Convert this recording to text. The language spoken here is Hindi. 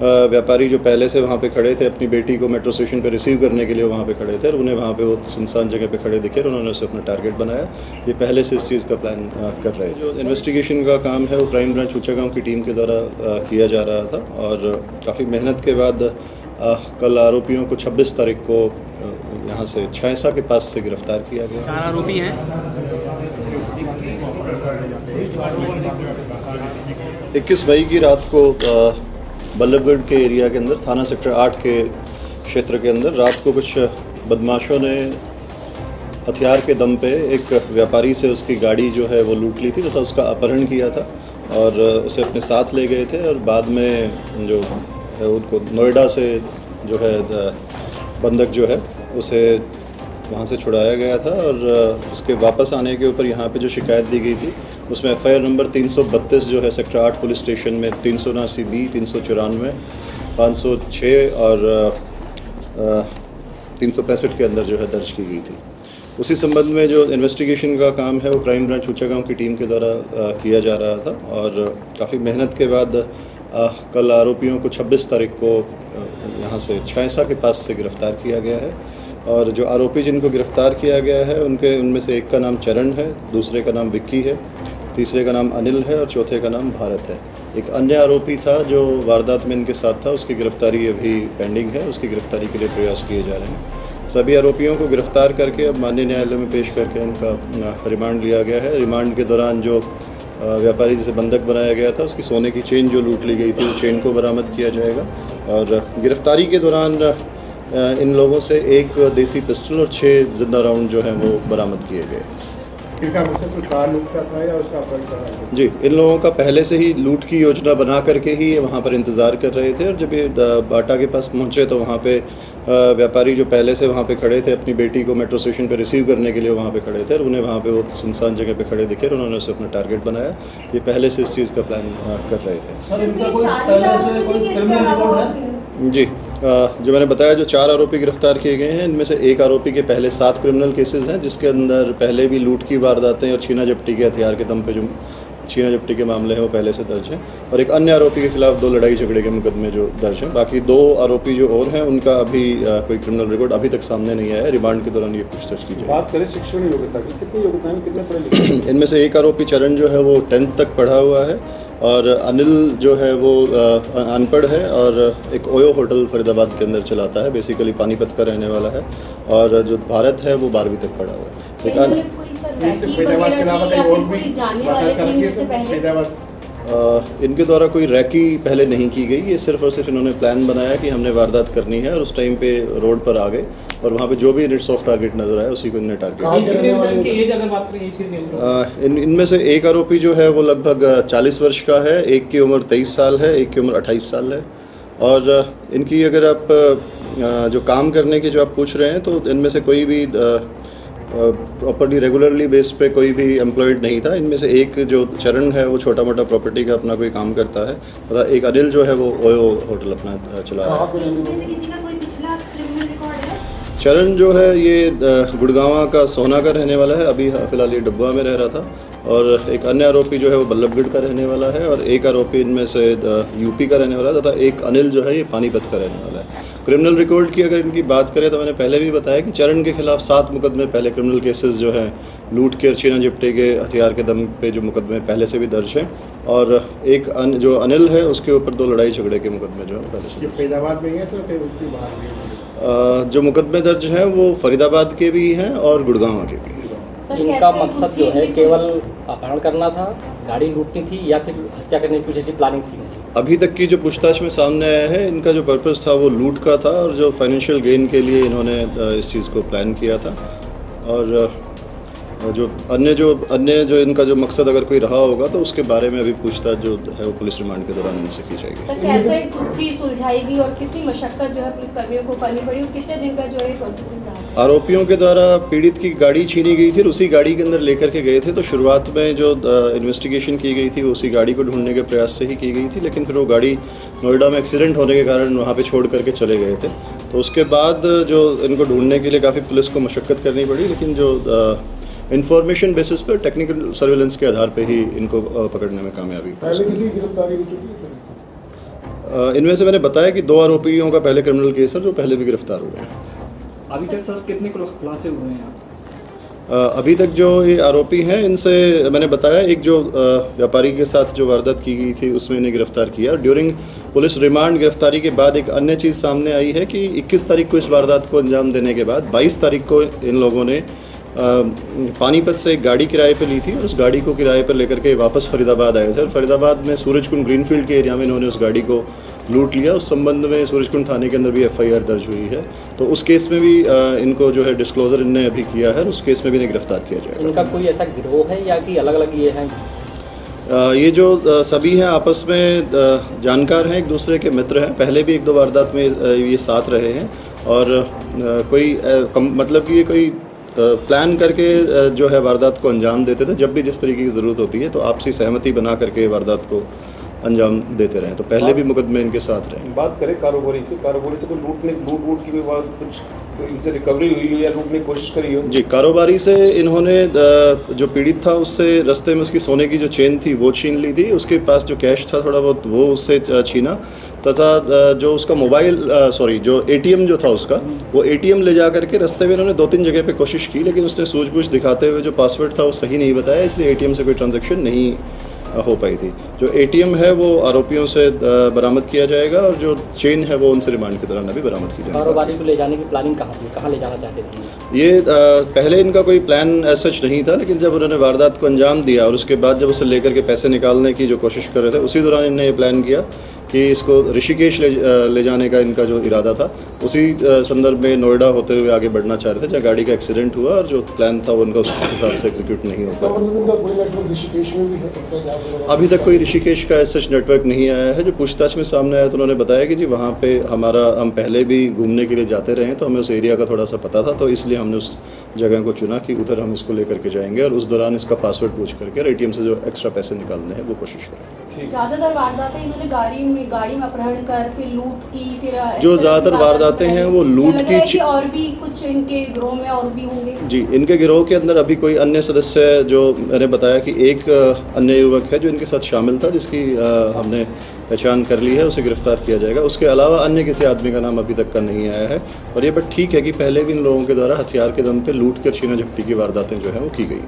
व्यापारी जो पहले से वहाँ पे खड़े थे, अपनी बेटी को मेट्रो स्टेशन पे रिसीव करने के लिए वहाँ पे खड़े थे और उन्हें वहाँ पे वो सुनसान जगह पे खड़े दिखे और उन्होंने उसे अपना टारगेट बनाया। ये पहले से इस चीज़ का प्लान कर रहे हैं। जो इन्वेस्टिगेशन का काम है वो क्राइम ब्रांच ऊंचा की टीम के द्वारा किया जा रहा था और काफ़ी मेहनत के बाद कल आरोपियों को 26 तारीख को यहाँ से छैसा के पास से गिरफ्तार किया गया। 4 आरोपी हैं। 21 मई की रात को बल्लभगढ़ के एरिया के अंदर थाना सेक्टर 8 के क्षेत्र के अंदर रात को कुछ बदमाशों ने हथियार के दम पे एक व्यापारी से उसकी गाड़ी जो है वो लूट ली थी तथा उसका अपहरण किया था और उसे अपने साथ ले गए थे और बाद में जो उनको नोएडा से जो है बंधक जो है उसे वहाँ से छुड़ाया गया था और उसके वापस आने के ऊपर यहाँ पे जो शिकायत दी गई थी उसमें FIR नंबर 332 जो है सेक्टर 8 पुलिस स्टेशन में 379B 394 506 और 365 के अंदर जो है दर्ज की गई थी। उसी संबंध में जो इन्वेस्टिगेशन का काम है वो क्राइम ब्रांच ऊंचा की टीम के द्वारा किया जा रहा था और काफ़ी मेहनत के बाद कल आरोपियों को 26 तारीख को यहाँ से छैसा के पास से गिरफ़्तार किया गया है और जो आरोपी जिनको गिरफ़्तार किया गया है उनमें से एक का नाम चरण है, दूसरे का नाम विक्की है, तीसरे का नाम अनिल है और चौथे का नाम भारत है। एक अन्य आरोपी था जो वारदात में इनके साथ था, उसकी गिरफ़्तारी अभी पेंडिंग है, उसकी गिरफ़्तारी के लिए प्रयास किए जा रहे हैं। सभी आरोपियों को गिरफ़्तार करके अब माननीय न्यायालय में पेश करके उनका रिमांड लिया गया है। रिमांड के दौरान जो व्यापारी जिसे बंधक बनाया गया था उसकी सोने की चेन जो लूट ली गई थी, चेन को बरामद किया जाएगा और गिरफ़्तारी के दौरान इन लोगों से एक देसी पिस्टल और 6 जिंदा राउंड जो हैं वो बरामद किए गए। जी, इन लोगों का पहले से ही लूट की योजना बना करके ही वहाँ पर इंतज़ार कर रहे थे और जब ये बाटा के पास पहुँचे तो वहाँ पे व्यापारी जो पहले से वहाँ पे खड़े थे, अपनी बेटी को मेट्रो स्टेशन पे रिसीव करने के लिए वहाँ पे खड़े थे और उन्हें वहाँ पे वो सुनसान जगह पे खड़े दिखे और उन्होंने उसे अपना टारगेट बनाया। ये पहले से इस चीज़ का प्लान कर रहे थे। जी, जो मैंने बताया जो 4 आरोपी गिरफ्तार किए गए हैं इनमें से एक आरोपी के पहले 7 क्रिमिनल केसेस हैं जिसके अंदर पहले भी लूट की वारदातें और छीना झपटी के हथियार के दम पे जो छीना झपटी के मामले हैं वो पहले से दर्ज हैं और एक अन्य आरोपी के खिलाफ 2 लड़ाई झगड़े के मुकदमे जो दर्ज हैं। बाकी 2 आरोपी जो और हैं उनका अभी कोई क्रिमिनल रिकॉर्ड अभी तक सामने नहीं आया है। रिमांड के दौरान ये पूछताछ की जाएगी। बात करें शिक्षण योग्यता की, कितनी योग्यता है, कितने पढ़े लिखे? इनमें से एक आरोपी चरण जो है वो 10th तक पढ़ा हुआ है और अनिल जो है वो अनपढ़ है और एक ओयो होटल फरीदाबाद के अंदर चलाता है, बेसिकली पानीपत का रहने वाला है और जो भारत है वो 12वीं तक पढ़ा हुआ है। इनके द्वारा कोई रैकी पहले नहीं की गई, ये सिर्फ और सिर्फ इन्होंने प्लान बनाया कि हमने वारदात करनी है और उस टाइम पे रोड पर आ गए और वहाँ पे जो भी इन्हें सॉफ्ट टारगेट नजर आया उसी को इन्हें टारगेट। इनमें से एक आरोपी जो है वो लगभग 40 वर्ष का है, एक की उम्र 23 साल है, एक की उम्र 28 साल है और इनकी अगर आप जो काम करने की जो आप पूछ रहे हैं तो इनमें से कोई भी प्रॉपर्टी रेगुलरली बेस पे कोई भी एम्प्लॉयड नहीं था। इनमें से एक जो चरण है वो छोटा मोटा प्रॉपर्टी का अपना कोई काम करता है तथा एक अनिल जो है वो ओयो होटल अपना चला रहा है। चरण जो है ये गुड़गांव का सोना का रहने वाला है, अभी फिलहाल ये डब्बा में रह रहा था और एक अन्य आरोपी जो है वो बल्लभगढ़ का रहने वाला है और एक आरोपी इनमें से यूपी का रहने वाला है तथा एक अनिल जो है ये पानीपत का रहने वाला है। क्रिमिनल रिकॉर्ड की अगर इनकी बात करें तो मैंने पहले भी बताया कि चरण के खिलाफ 7 मुकदमे पहले क्रिमिनल केसेस जो हैं लूट के और छीना झपटे के हथियार के दम पे जो मुकदमे पहले से भी दर्ज हैं और एक जो अनिल है उसके ऊपर 2 लड़ाई झगड़े के मुकदमे जो है पहले से फरीदाबाद में ही है सर, कहीं उसके बाहर भी है? जो मुकदमे दर्ज हैं वो फरीदाबाद के भी हैं और गुड़गांव के भी हैं। इनका मकसद जो है केवल अपहरण करना था, गाड़ी लूटनी थी या फिर हत्या करने की कुछ ऐसी प्लानिंग थी? अभी तक की जो पूछताछ में सामने आया है इनका जो पर्पस था वो लूट का था और जो फाइनेंशियल गेन के लिए इन्होंने इस चीज़ को प्लान किया था और जो अन्य जो इनका जो मकसद अगर कोई रहा होगा तो उसके बारे में अभी पूछताछ जो है वो पुलिस रिमांड के दौरान इनसे की जाएगी। तो कैसे गुत्थी सुलझाएगी और कितनी मशक्कत जो है पुलिस कर्मियों को करनी पड़ी और कितने दिन का जो है प्रोसेसिंग रहा? आरोपियों के द्वारा पीड़ित की गाड़ी छीनी गई थी और उसी गाड़ी के अंदर लेकर के गए थे तो शुरुआत में जो इन्वेस्टिगेशन की गई थी उसी गाड़ी को ढूंढने के प्रयास से ही की गई थी, लेकिन फिर वो गाड़ी नोएडा में एक्सीडेंट होने के कारण वहाँ पे छोड़ करके चले गए थे। तो उसके बाद जो इनको ढूंढने के लिए काफ़ी पुलिस को मशक्क़त करनी पड़ी, लेकिन जो इंफॉर्मेशन बेसिस पर टेक्निकल सर्विलेंस के आधार पे ही इनको पकड़ने में कामयाबी। पहले किसी गिरफ्तारी हो चुकी है इनमें से मैंने बताया कि 2 आरोपियों का पहले क्रिमिनल केस है जो पहले भी गिरफ्तार हुए हैं। अभी तक सर कितने खुलासे हुए हैं यहाँ? अभी तक जो ये आरोपी हैं इनसे मैंने बताया, एक जो व्यापारी के साथ जो वारदात की गई थी उसमें इन्हें गिरफ्तार किया। ड्यूरिंग पुलिस रिमांड गिरफ्तारी के बाद एक अन्य चीज़ सामने आई है कि 21 तारीख को इस वारदात को अंजाम देने के बाद 22 तारीख को इन लोगों ने पानीपत से एक गाड़ी किराए पर ली थी और उस गाड़ी को किराए पर लेकर के वापस फरीदाबाद आए थे और फरीदाबाद में सूरजकुंड ग्रीनफील्ड के एरिया में इन्होंने उस गाड़ी को लूट लिया। उस संबंध में सूरजकुंड थाने के अंदर भी FIR दर्ज हुई है। तो उस केस में भी इनको जो है डिस्क्लोजर इनने अभी किया है, उस केस में भी इन्हें गिरफ्तार किया जाएगा। इनका कोई ऐसा गिरोह है या कि अलग अलग ये हैं? ये जो सभी हैं आपस में जानकार हैं, एक दूसरे के मित्र हैं। पहले भी 1-2 वारदात में ये साथ रहे हैं और कोई मतलब कि ये कोई प्लान करके जो है वारदात को अंजाम देते थे। जब भी जिस तरीके की ज़रूरत होती है तो आपसी सहमति बना करके वारदात को अंजाम देते रहे। तो पहले भी मुकदमे इनके साथ रहे। बात करें कारोबारी से कोई लूट की भी बात कुछ इनसे रिकवरी हुई हो या लूटने की कोशिश करी हो? जी, कारोबारी से इन्होंने जो पीड़ित था उससे रास्ते में उसकी सोने की जो चेन थी वो छीन ली थी। उसके पास जो कैश था थोड़ा बहुत वो उससे छीना, तथा जो उसका जो ATM जो था उसका, वो ATM ले जा करके रास्ते में इन्होंने 2-3 जगह पे कोशिश की, लेकिन उसने सूझबूझ दिखाते हुए जो पासवर्ड था वो सही नहीं बताया, इसलिए ATM से कोई ट्रांजैक्शन नहीं हो पाई थी। जो ATM है वो आरोपियों से बरामद किया जाएगा और जो चेन है वो उनसे रिमांड के दौरान अभी बरामद की जाएगी। कारोबारी को ले जाने की प्लानिंग कहाँ थी, कहाँ ले जाना चाहते थे ये? पहले इनका कोई प्लान सच नहीं था, लेकिन जब उन्होंने वारदात को अंजाम दिया और उसके बाद जब उसे लेकर के पैसे निकालने की जो कोशिश कर रहे थे, उसी दौरान इन्होंने ये प्लान किया कि इसको ऋषिकेश ले जाने का इनका जो इरादा था। उसी संदर्भ में नोएडा होते हुए आगे बढ़ना चाह रहे थे, जहाँ गाड़ी का एक्सीडेंट हुआ और जो प्लान था वो उनका उस हिसाब से एग्जीक्यूट नहीं हो पाया। अभी तक कोई ऋषिकेश का सच नेटवर्क नहीं आया है। जो पूछताछ में सामने आया तो उन्होंने बताया कि जी वहाँ पे हम पहले भी घूमने के लिए जाते रहे, तो हमें उस एरिया का थोड़ा सा पता था, तो इसलिए हमने उस जगह को चुना कि उधर हम इसको लेकर के जाएंगे और उस दौरान इसका पासवर्ड पूछ करके और ATM से जो एक्स्ट्रा पैसे निकालने हैं वो कोशिश करेंगे। ज़्यादातर वारदातें इन्होंने गाड़ी में अपहरण कर फिर लूट की, फिर जो ज़्यादातर वारदातें हैं वो लूट की। और भी कुछ इनके गिरोह में और भी होंगे? जी, इनके गिरोह के अंदर अभी कोई अन्य सदस्य, जो मैंने बताया कि एक अन्य युवक है जो इनके साथ शामिल था, जिसकी हमने पहचान कर ली है, उसे गिरफ्तार किया जाएगा। उसके अलावा अन्य किसी आदमी का नाम अभी तक का नहीं आया है। और ये बात ठीक है कि पहले भी इन लोगों के द्वारा हथियार के दम पे लूट कर छीना झपटी की वारदातें जो हैं वो की गई।